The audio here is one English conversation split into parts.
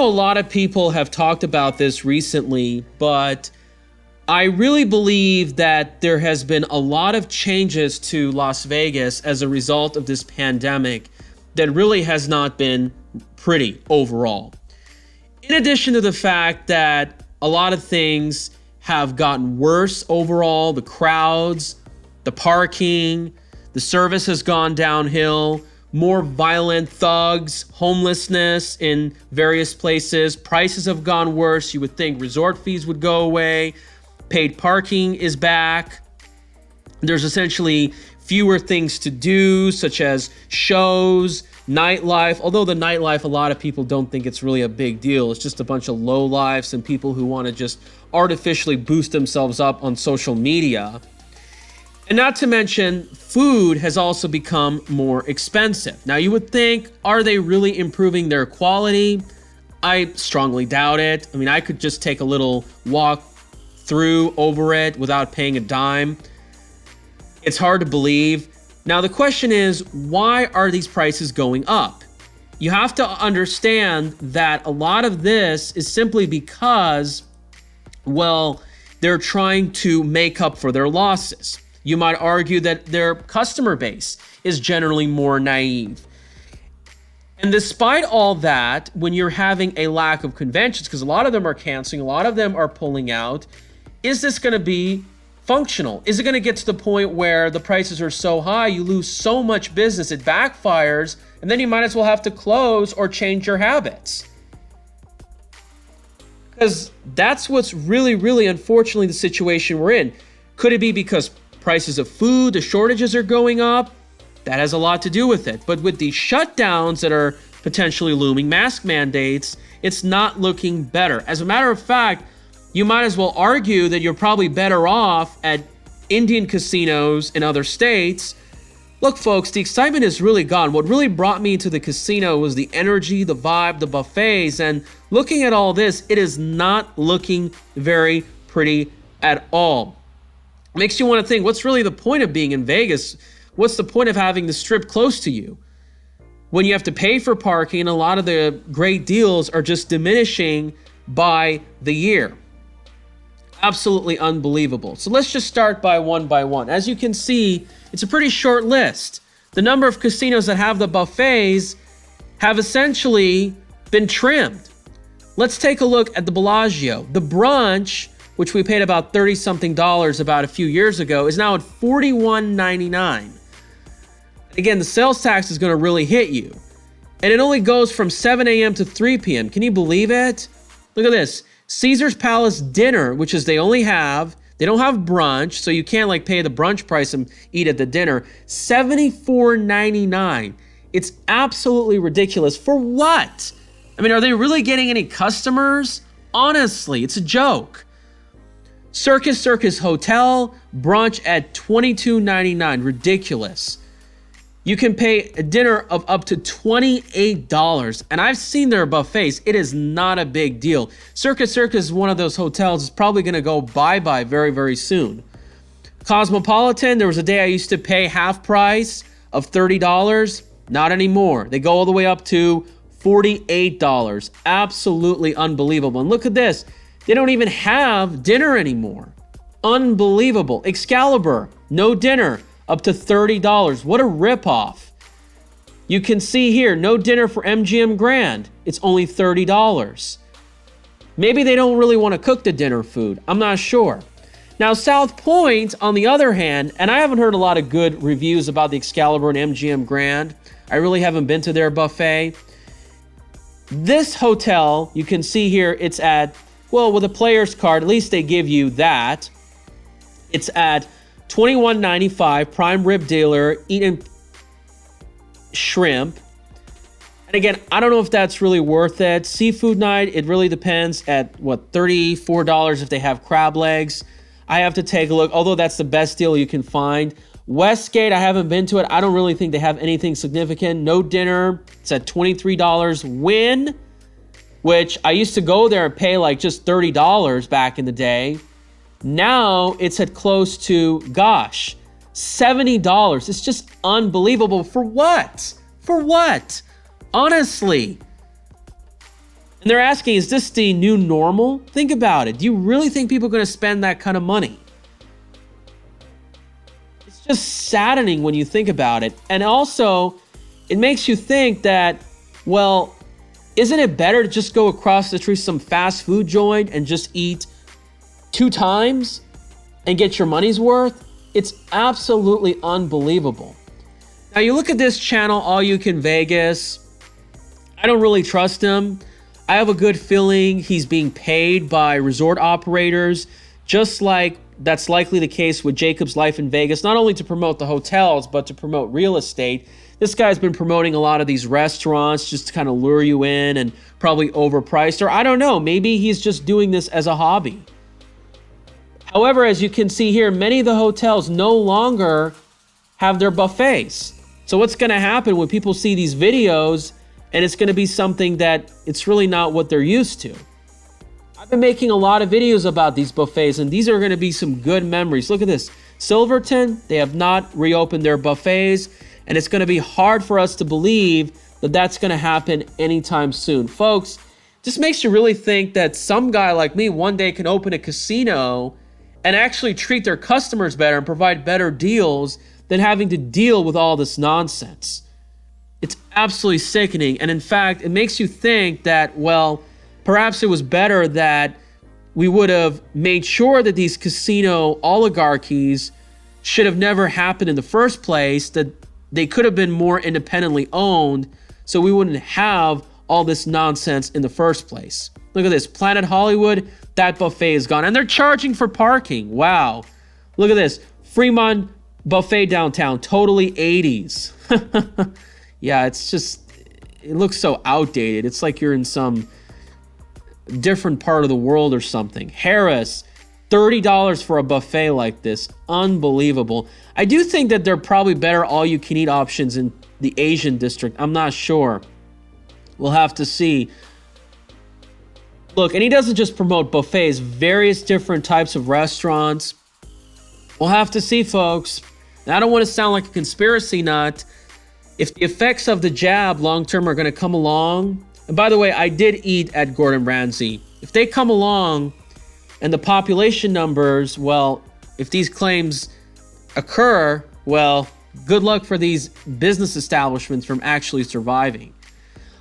know a lot of people have talked about this recently, but I really believe that there has been a lot of changes to Las Vegas as a result of this pandemic that really has not been pretty overall. In addition to the fact that a lot of things have gotten worse overall, the crowds, the parking, the service has gone downhill, more violent thugs, homelessness in various places, prices have gone worse. You would think resort fees would go away, paid parking is back. There's essentially fewer things to do, such as shows, nightlife, although the nightlife, a lot of people don't think it's really a big deal. It's just a bunch of lowlifes and people who want to just artificially boost themselves up on social media. And not to mention, food has also become more expensive. Now, you would think, are they really improving their quality? I strongly doubt it. I mean, I could just take a little walk through over it without paying a dime. It's hard to believe. Now, the question is, why are these prices going up? You have to understand that a lot of this is simply because, well, they're trying to make up for their losses. You might argue that their customer base is generally more naive. And despite all that, when you're having a lack of conventions, because a lot of them are canceling, a lot of them are pulling out, is this going to be functional? Is it going to get to the point where the prices are so high, you lose so much business, it backfires, and then you might as well have to close or change your habits? Because that's what's really, really unfortunately the situation we're in. Could it be because prices of food, the shortages are going up? That has a lot to do with it. But with these shutdowns that are potentially looming, mask mandates, it's not looking better. As a matter of fact, you might as well argue that you're probably better off at Indian casinos in other states. Look, folks, the excitement is really gone. What really brought me to the casino was the energy, the vibe, the buffets. And looking at all this, it is not looking very pretty at all. Makes you want to think, what's really the point of being in Vegas? What's the point of having the strip close to you when you have to pay for parking and a lot of the great deals are just diminishing by the year? Absolutely unbelievable. So let's just start by one. As you can see, it's a pretty short list. The number of casinos that have the buffets have essentially been trimmed. Let's take a look at the Bellagio. The brunch, which we paid about $30-something about a few years ago, is now at $41.99. Again, the sales tax is going to really hit you. And it only goes from 7 a.m. to 3 p.m. Can you believe it? Look at this. Caesar's Palace dinner, which is they don't have brunch, so you can't like pay the brunch price and eat at the dinner. $74.99. It's absolutely ridiculous. For what? I mean, are they really getting any customers? Honestly, it's a joke. Circus Hotel, brunch at $22.99. Ridiculous. You can pay a dinner of up to $28. And I've seen their buffets. It is not a big deal. Circus is one of those hotels that's probably going to go bye-bye very, very soon. Cosmopolitan, there was a day I used to pay half price of $30. Not anymore. They go all the way up to $48. Absolutely unbelievable. And look at this. They don't even have dinner anymore. Unbelievable. Excalibur, no dinner, up to $30. What a ripoff. You can see here, no dinner for MGM Grand. It's only $30. Maybe they don't really want to cook the dinner food. I'm not sure. Now, South Point, on the other hand, and I haven't heard a lot of good reviews about the Excalibur and MGM Grand. I really haven't been to their buffet. This hotel, you can see here, it's at, well, with a player's card, at least they give you that. It's at $21.95, prime rib dealer, eating shrimp. And again, I don't know if that's really worth it. Seafood night, it really depends at, what, $34 if they have crab legs. I have to take a look, although that's the best deal you can find. Westgate, I haven't been to it. I don't really think they have anything significant. No dinner. It's at $23. Win, which I used to go there and pay like just $30 back in the day. Now it's at close to, gosh, $70. It's just unbelievable. For what? For what? Honestly. And they're asking, is this the new normal? Think about it. Do you really think people are going to spend that kind of money? It's just saddening when you think about it. And also, it makes you think that, well, isn't it better to just go across the street to some fast food joint and just eat 2 times and get your money's worth? It's absolutely unbelievable. Now, you look at this channel, All You Can Vegas. I don't really trust him. I have a good feeling he's being paid by resort operators, just like that's likely the case with Jacob's Life in Vegas, not only to promote the hotels, but to promote real estate. This guy's been promoting a lot of these restaurants just to kind of lure you in and probably overpriced, or I don't know, maybe he's just doing this as a hobby. However, as you can see here, many of the hotels no longer have their buffets. So what's going to happen when people see these videos and it's going to be something that it's really not what they're used to? I've been making a lot of videos about these buffets, and these are going to be some good memories. Look at this. Silverton, they have not reopened their buffets, and it's going to be hard for us to believe that that's going to happen anytime soon. Folks, just makes you really think that some guy like me one day can open a casino and actually treat their customers better and provide better deals than having to deal with all this nonsense. It's absolutely sickening. And in fact, it makes you think that, well, perhaps it was better that we would have made sure that these casino oligarchies should have never happened in the first place, that they could have been more independently owned so we wouldn't have all this nonsense in the first place. Look at this, Planet Hollywood, that buffet is gone. And they're charging for parking. Wow. Look at this, Fremont Buffet downtown, totally 80s. Yeah, it's just, it looks so outdated. It's like you're in some different part of the world or something. Harris, $30 for a buffet like this. Unbelievable. I do think that there are probably better all-you-can-eat options in the Asian district. I'm not sure. We'll have to see. Look, and he doesn't just promote buffets, various different types of restaurants. We'll have to see, folks. And I don't want to sound like a conspiracy nut. If the effects of the jab long-term are going to come along, and by the way, I did eat at Gordon Ramsay. If they come along and the population numbers, well, if these claims occur, well, good luck for these business establishments from actually surviving.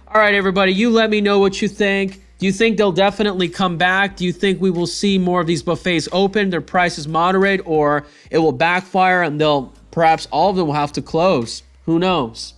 All right, everybody, you let me know what you think. Do you think they'll definitely come back? Do you think we will see more of these buffets open, their prices moderate, or it will backfire and they'll, perhaps all of them will have to close? Who knows?